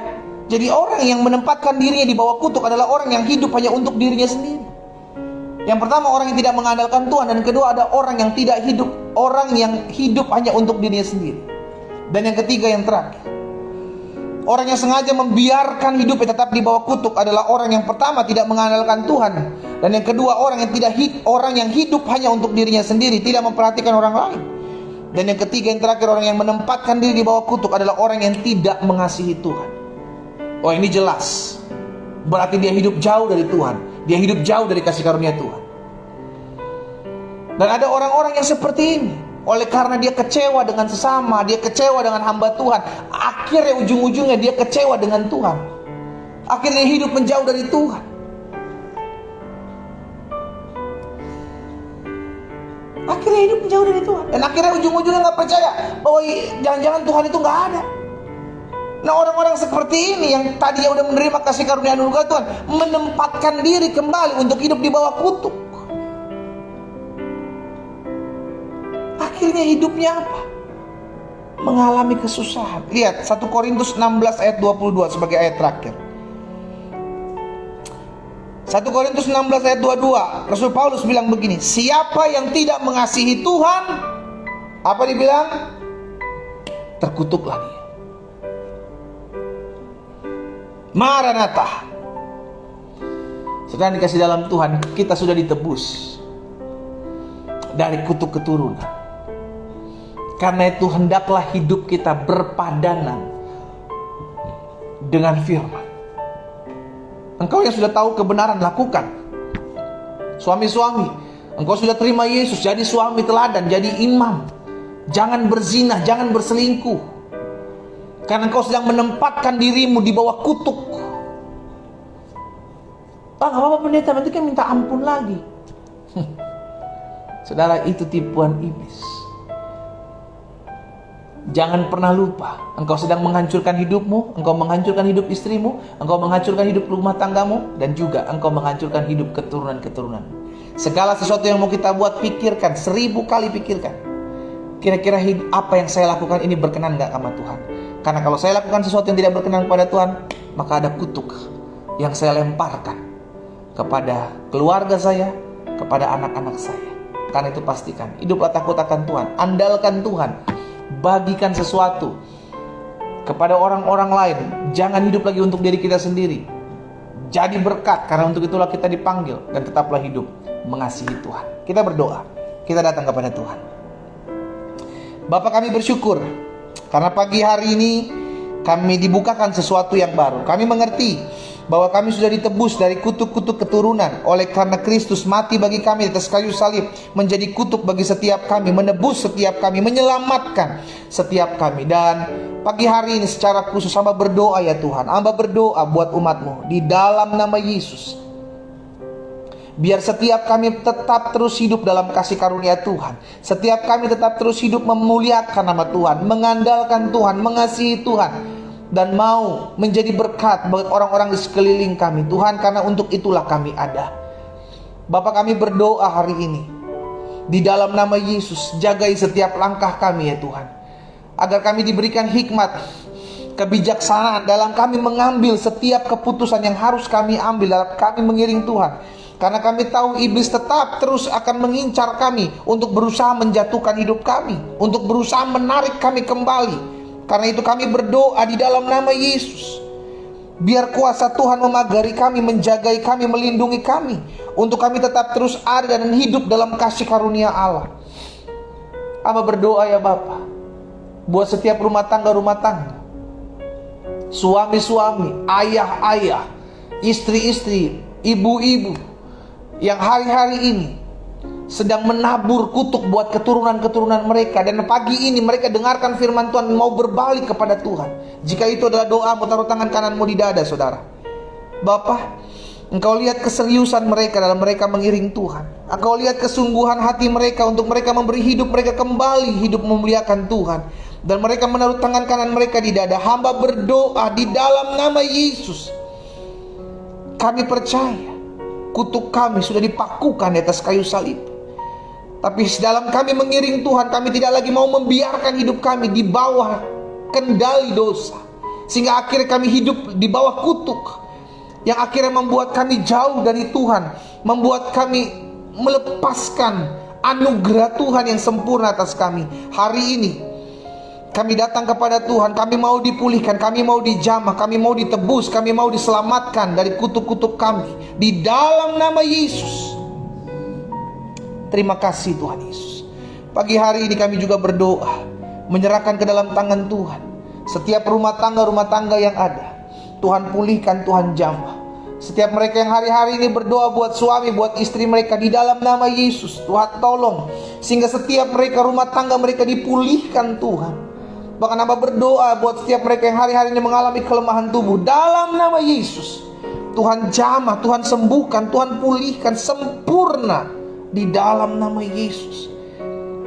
Speaker 1: Jadi orang yang menempatkan dirinya di bawah kutuk adalah orang yang hidup hanya untuk dirinya sendiri. Yang pertama, orang yang tidak mengandalkan Tuhan. Dan kedua, ada orang yang tidak hidup, orang yang hidup hanya untuk dirinya sendiri. Dan yang ketiga, yang terakhir, orang yang sengaja membiarkan hidupnya tetap di bawah kutuk adalah orang yang pertama tidak mengandalkan Tuhan. Dan yang kedua, orang yang hidup hanya untuk dirinya sendiri, tidak memperhatikan orang lain. Dan yang ketiga, yang terakhir, orang yang menempatkan diri di bawah kutuk adalah orang yang tidak mengasihi Tuhan. Oh, ini jelas. Berarti dia hidup jauh dari Tuhan. Dia hidup jauh dari kasih karunia Tuhan. Dan ada orang-orang yang seperti ini. Oleh karena dia kecewa dengan sesama, dia kecewa dengan hamba Tuhan, akhirnya ujung-ujungnya dia kecewa dengan Tuhan. Akhirnya hidup menjauh dari Tuhan. Akhirnya hidup menjauh dari Tuhan. Dan akhirnya ujung-ujungnya gak percaya bahwa jangan-jangan Tuhan itu gak ada. Nah, orang-orang seperti ini yang tadinya udah menerima kasih karunia anugerah Tuhan, menempatkan diri kembali untuk hidup di bawah kutuk. Akhirnya hidupnya apa? Mengalami kesusahan. Lihat 1 Korintus 16 ayat 22 sebagai ayat terakhir. 1 Korintus 16 ayat 22, Rasul Paulus bilang begini, siapa yang tidak mengasihi Tuhan, apa dibilang? Terkutuklah dia. Maranatha. Sekarang dikasih dalam Tuhan, kita sudah ditebus dari kutuk keturunan. Karena itu hendaklah hidup kita berpadanan dengan firman. Engkau yang sudah tahu kebenaran, lakukan. Suami-suami, engkau sudah terima Yesus, jadi suami teladan, jadi imam. Jangan berzina, jangan berselingkuh. Karena engkau sedang menempatkan dirimu di bawah kutuk. Pak, gak apa-apa pendeta, nanti kan minta ampun lagi. Saudara, itu tipuan iblis. Jangan pernah lupa, engkau sedang menghancurkan hidupmu, engkau menghancurkan hidup istrimu, engkau menghancurkan hidup rumah tanggamu, dan juga engkau menghancurkan hidup keturunan-keturunan. Segala sesuatu yang mau kita buat, pikirkan, 1000 kali pikirkan. Kira-kira apa yang saya lakukan ini berkenan gak sama Tuhan? Karena kalau saya lakukan sesuatu yang tidak berkenan kepada Tuhan, maka ada kutuk yang saya lemparkan kepada keluarga saya, kepada anak-anak saya. Karena itu pastikan, hiduplah takut akan Tuhan, andalkan Tuhan, bagikan sesuatu kepada orang-orang lain. Jangan hidup lagi untuk diri kita sendiri. Jadi berkat, karena untuk itulah kita dipanggil. Dan tetaplah hidup mengasihi Tuhan. Kita berdoa, kita datang kepada Tuhan. Bapa, kami bersyukur karena pagi hari ini kami dibukakan sesuatu yang baru. Kami mengerti bahwa kami sudah ditebus dari kutuk-kutuk keturunan oleh karena Kristus mati bagi kami di atas kayu salib, menjadi kutuk bagi setiap kami, menebus setiap kami, menyelamatkan setiap kami. Dan pagi hari ini secara khusus hamba berdoa ya Tuhan, hamba berdoa buat umat-Mu di dalam nama Yesus. Biar setiap kami tetap terus hidup dalam kasih karunia Tuhan. Setiap kami tetap terus hidup memuliakan nama Tuhan, mengandalkan Tuhan, mengasihi Tuhan, dan mau menjadi berkat bagi orang-orang di sekeliling kami Tuhan, karena untuk itulah kami ada. Bapa, kami berdoa hari ini di dalam nama Yesus, jagai setiap langkah kami ya Tuhan, agar kami diberikan hikmat, kebijaksanaan dalam kami mengambil setiap keputusan yang harus kami ambil dalam kami mengiring Tuhan. Karena kami tahu iblis tetap terus akan mengincar kami untuk berusaha menjatuhkan hidup kami, untuk berusaha menarik kami kembali. Karena itu kami berdoa di dalam nama Yesus, biar kuasa Tuhan memagari kami, menjagai kami, melindungi kami, untuk kami tetap terus ada dan hidup dalam kasih karunia Allah. Amba berdoa ya Bapa, buat setiap rumah tangga, suami-suami, ayah-ayah, istri-istri, ibu-ibu, yang hari-hari ini sedang menabur kutuk buat keturunan-keturunan mereka. Dan pagi ini mereka dengarkan firman Tuhan, mau berbalik kepada Tuhan. Jika itu adalah doa, taruh tangan kananmu di dada saudara. Bapa, Engkau lihat keseriusan mereka dalam mereka mengiring Tuhan. Engkau lihat kesungguhan hati mereka untuk mereka memberi hidup mereka kembali, hidup memuliakan Tuhan. Dan mereka menaruh tangan kanan mereka di dada. Hamba berdoa di dalam nama Yesus, kami percaya kutuk kami sudah dipakukan di atas kayu salib. Tapi dalam kami mengiring Tuhan, kami tidak lagi mau membiarkan hidup kami di bawah kendali dosa, sehingga akhirnya kami hidup di bawah kutuk, yang akhirnya membuat kami jauh dari Tuhan, membuat kami melepaskan anugerah Tuhan yang sempurna atas kami. Hari ini kami datang kepada Tuhan, kami mau dipulihkan, kami mau dijamah, kami mau ditebus, kami mau diselamatkan dari kutuk-kutuk kami di dalam nama Yesus. Terima kasih Tuhan Yesus. Pagi hari ini kami juga berdoa, menyerahkan ke dalam tangan Tuhan setiap rumah tangga yang ada. Tuhan pulihkan, Tuhan jamah. Setiap mereka yang hari-hari ini berdoa buat suami, buat istri mereka, di dalam nama Yesus, Tuhan tolong, sehingga setiap mereka, rumah tangga mereka dipulihkan Tuhan. Bahkan hamba berdoa buat setiap mereka yang hari-hari ini mengalami kelemahan tubuh, dalam nama Yesus, Tuhan jamah, Tuhan sembuhkan, Tuhan pulihkan sempurna di dalam nama Yesus.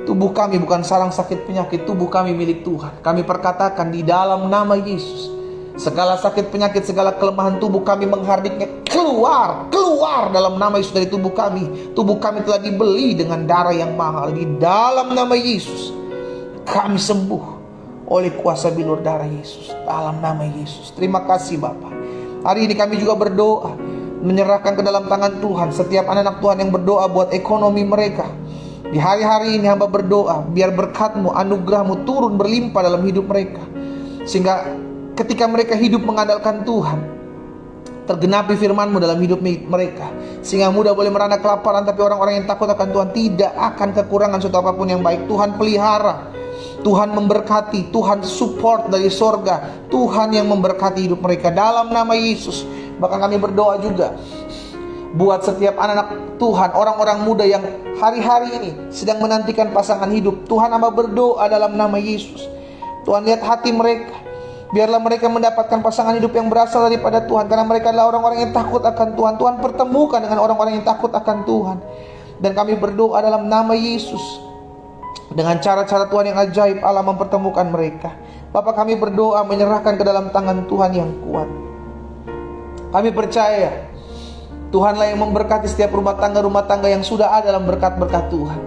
Speaker 1: Tubuh kami bukan sarang sakit penyakit, tubuh kami milik Tuhan. Kami perkatakan di dalam nama Yesus, segala sakit penyakit, segala kelemahan tubuh kami menghardiknya keluar dalam nama Yesus dari tubuh kami. Tubuh kami telah dibeli dengan darah yang mahal. Di dalam nama Yesus kami sembuh oleh kuasa bilur darah Yesus, dalam nama Yesus. Terima kasih Bapa. Hari ini kami juga berdoa, menyerahkan ke dalam tangan Tuhan setiap anak-anak Tuhan yang berdoa buat ekonomi mereka. Di hari-hari ini hamba berdoa, biar berkat-Mu, anugerah-Mu turun berlimpah dalam hidup mereka, sehingga ketika mereka hidup mengandalkan Tuhan, tergenapi firman-Mu dalam hidup mereka, sehingga mudah boleh merana kelaparan, tapi orang-orang yang takut akan Tuhan tidak akan kekurangan suatu apapun yang baik. Tuhan pelihara, Tuhan memberkati, Tuhan support dari sorga, Tuhan yang memberkati hidup mereka dalam nama Yesus. Bahkan kami berdoa juga buat setiap anak-anak Tuhan, orang-orang muda yang hari-hari ini sedang menantikan pasangan hidup. Tuhan, hamba berdoa dalam nama Yesus, Tuhan lihat hati mereka, biarlah mereka mendapatkan pasangan hidup yang berasal daripada Tuhan, karena mereka adalah orang-orang yang takut akan Tuhan. Tuhan pertemukan dengan orang-orang yang takut akan Tuhan. Dan kami berdoa dalam nama Yesus, dengan cara-cara Tuhan yang ajaib, Allah mempertemukan mereka. Bapak, kami berdoa menyerahkan ke dalam tangan Tuhan yang kuat. Kami percaya Tuhanlah yang memberkati setiap rumah tangga yang sudah ada dalam berkat-berkat Tuhan.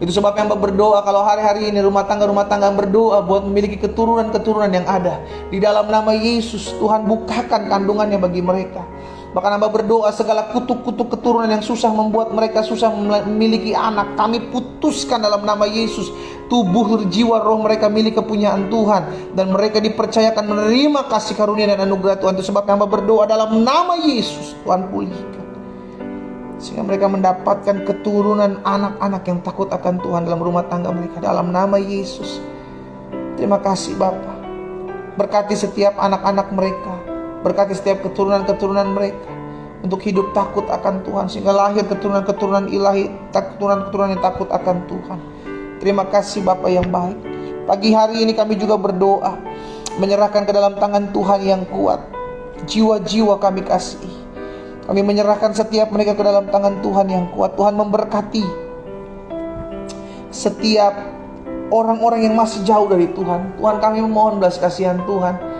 Speaker 1: Itu sebabnya hamba berdoa, kalau hari-hari ini rumah tangga yang berdoa buat memiliki keturunan yang ada, di dalam nama Yesus, Tuhan bukakan kandungannya bagi mereka. Bahkan hamba berdoa segala kutuk-kutuk keturunan yang susah membuat mereka susah memiliki anak, kami putuskan dalam nama Yesus. Tubuh, jiwa, roh mereka milik kepunyaan Tuhan, dan mereka dipercayakan menerima kasih karunia dan anugerah Tuhan. Itu sebabnya hamba berdoa dalam nama Yesus, Tuhan pulihkan, sehingga mereka mendapatkan keturunan anak-anak yang takut akan Tuhan dalam rumah tangga mereka, dalam nama Yesus. Terima kasih Bapa. Berkati setiap anak-anak mereka, berkati setiap keturunan-keturunan mereka untuk hidup takut akan Tuhan, sehingga lahir keturunan-keturunan ilahi, keturunan-keturunan yang takut akan Tuhan. Terima kasih Bapa yang baik. Pagi hari ini kami juga berdoa, menyerahkan ke dalam tangan Tuhan yang kuat jiwa-jiwa kami kasih. Kami menyerahkan setiap mereka ke dalam tangan Tuhan yang kuat. Tuhan memberkati setiap orang-orang yang masih jauh dari Tuhan. Tuhan, kami memohon belas kasihan Tuhan.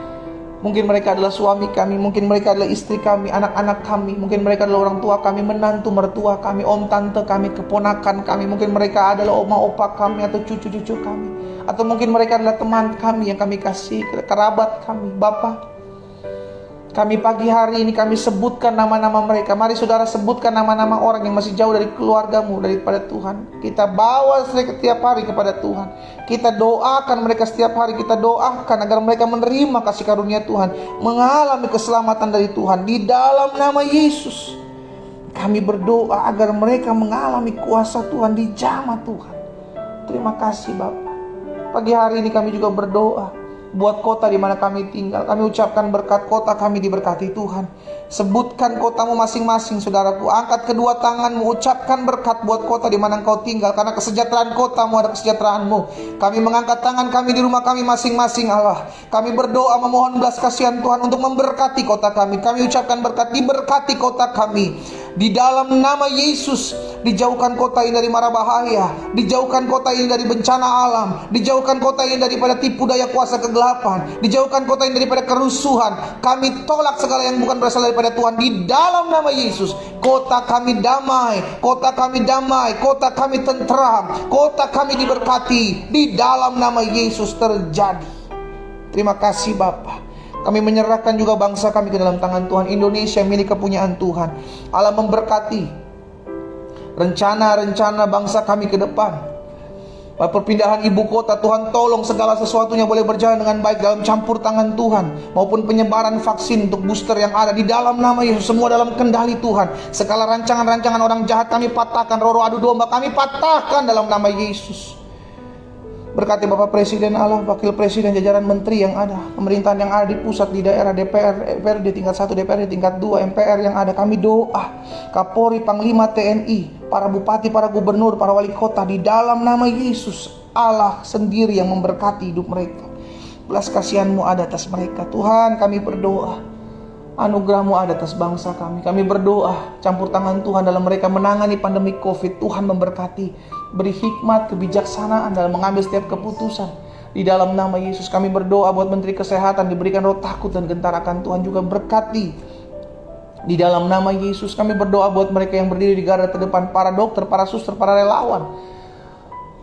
Speaker 1: Mungkin mereka adalah suami kami, mungkin mereka adalah istri kami, anak-anak kami, mungkin mereka adalah orang tua kami, menantu mertua kami, om tante kami, keponakan kami, mungkin mereka adalah oma opa kami atau cucu-cucu kami, atau mungkin mereka adalah teman kami yang kami kasih, kerabat kami. Bapa, kami pagi hari ini kami sebutkan nama-nama mereka. Mari saudara sebutkan nama-nama orang yang masih jauh dari keluargamu, daripada Tuhan. Kita bawa setiap hari kepada Tuhan. Kita doakan mereka setiap hari. Kita doakan agar mereka menerima kasih karunia Tuhan, mengalami keselamatan dari Tuhan. Di dalam nama Yesus kami berdoa agar mereka mengalami kuasa Tuhan, dijamah Tuhan. Terima kasih Bapa. Pagi hari ini kami juga berdoa buat kota di mana kami tinggal. Kami ucapkan berkat kota kami diberkati Tuhan. Sebutkan kotamu masing-masing saudaraku. Angkat kedua tanganmu, ucapkan berkat buat kota di mana engkau tinggal. Karena kesejahteraan kotamu ada kesejahteraanmu. Kami mengangkat tangan kami di rumah kami masing-masing Allah. Kami berdoa memohon belas kasihan Tuhan untuk memberkati kota kami. Kami ucapkan berkat, diberkati kota kami. Di dalam nama Yesus, dijauhkan kota ini dari mara bahaya, dijauhkan kota ini dari bencana alam, dijauhkan kota ini daripada tipu daya kuasa kegelapan, dijauhkan kota ini daripada kerusuhan. Kami tolak segala yang bukan berasal daripada Tuhan. Di dalam nama Yesus, kota kami damai, kota kami damai, kota kami tentram, kota kami diberkati. Di dalam nama Yesus terjadi. Terima kasih Bapa. Kami menyerahkan juga bangsa kami ke dalam tangan Tuhan. Indonesia milik kepunyaan Tuhan. Allah memberkati rencana-rencana bangsa kami ke depan. Perpindahan ibu kota, Tuhan tolong segala sesuatunya boleh berjalan dengan baik dalam campur tangan Tuhan. Maupun penyebaran vaksin untuk booster yang ada. Di dalam nama Yesus, semua dalam kendali Tuhan. Segala rancangan-rancangan orang jahat kami patahkan. Roh-roh adu domba kami patahkan dalam nama Yesus. Berkati Bapak Presiden Allah, Wakil Presiden, jajaran menteri yang ada, pemerintahan yang ada di pusat, di daerah, DPR di tingkat 1, DPR di tingkat 2, MPR yang ada. Kami doa, Kapolri, Panglima TNI, para bupati, para gubernur, para wali kota, di dalam nama Yesus, Allah sendiri yang memberkati hidup mereka. Belas kasihan-Mu ada atas mereka. Tuhan, kami berdoa, anugerah-Mu ada atas bangsa kami. Kami berdoa, campur tangan Tuhan dalam mereka menangani pandemi COVID. Tuhan memberkati, beri hikmat, kebijaksanaan dalam mengambil setiap keputusan. Di dalam nama Yesus kami berdoa buat Menteri Kesehatan, diberikan roh takut dan gentar akan Tuhan, juga berkati. Di dalam nama Yesus kami berdoa buat mereka yang berdiri di garda terdepan, para dokter, para suster, para relawan,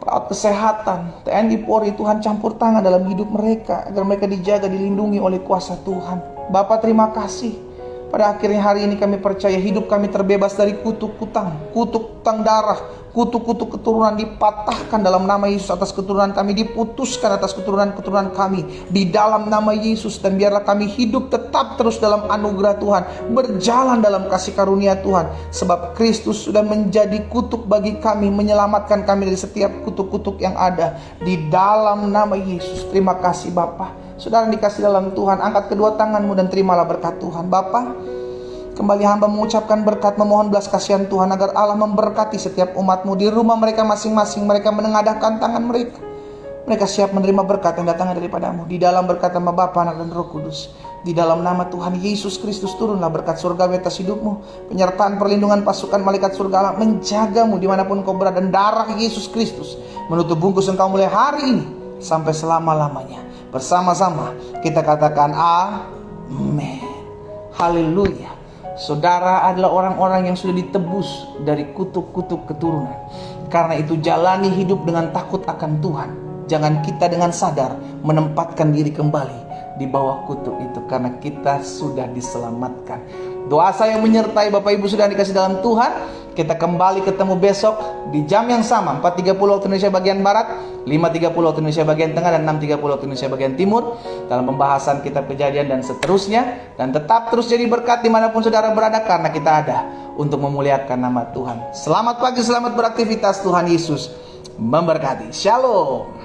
Speaker 1: perawat kesehatan, TNI, Polri. Tuhan campur tangan dalam hidup mereka, agar mereka dijaga, dilindungi oleh kuasa Tuhan. Bapa, terima kasih. Pada akhirnya hari ini kami percaya hidup kami terbebas dari kutuk utang darah, kutuk keturunan dipatahkan dalam nama Yesus atas keturunan kami, diputuskan atas keturunan-keturunan kami di dalam nama Yesus. Dan biarlah kami hidup tetap terus dalam anugerah Tuhan, berjalan dalam kasih karunia Tuhan, sebab Kristus sudah menjadi kutuk bagi kami, menyelamatkan kami dari setiap kutuk-kutuk yang ada di dalam nama Yesus. Terima kasih Bapa. Saudara yang dikasih dalam Tuhan, angkat kedua tanganmu dan terimalah berkat Tuhan. Bapa, kembali hamba mengucapkan berkat, memohon belas kasihan Tuhan agar Allah memberkati setiap umat-Mu di rumah mereka masing-masing. Mereka menengadahkan tangan mereka. Mereka siap menerima berkat yang datangnya daripada-Mu. Di dalam berkat nama Bapa, Anak dan Roh Kudus. Di dalam nama Tuhan Yesus Kristus turunlah berkat surga atas hidupmu. Penyertaan perlindungan pasukan malaikat surga Allah menjagamu dimanapun kau berada. Dan darah Yesus Kristus menutup bungkus engkau mulai hari ini sampai selama-lamanya. Bersama-sama kita katakan amin. Haleluya. Saudara adalah orang-orang yang sudah ditebus dari kutuk-kutuk keturunan. Karena itu jalani hidup dengan takut akan Tuhan. Jangan kita dengan sadar menempatkan diri kembali di bawah kutuk itu, karena kita sudah diselamatkan. Doa saya menyertai Bapak Ibu sudah dikasih dalam Tuhan. Kita kembali ketemu besok di jam yang sama, 4.30 waktu Indonesia bagian Barat, 5.30 waktu Indonesia bagian Tengah, dan 6.30 waktu Indonesia bagian Timur, dalam pembahasan kitab Kejadian dan seterusnya. Dan tetap terus jadi berkat dimanapun saudara berada, karena kita ada untuk memuliakan nama Tuhan. Selamat pagi, selamat beraktivitas. Tuhan Yesus memberkati. Shalom.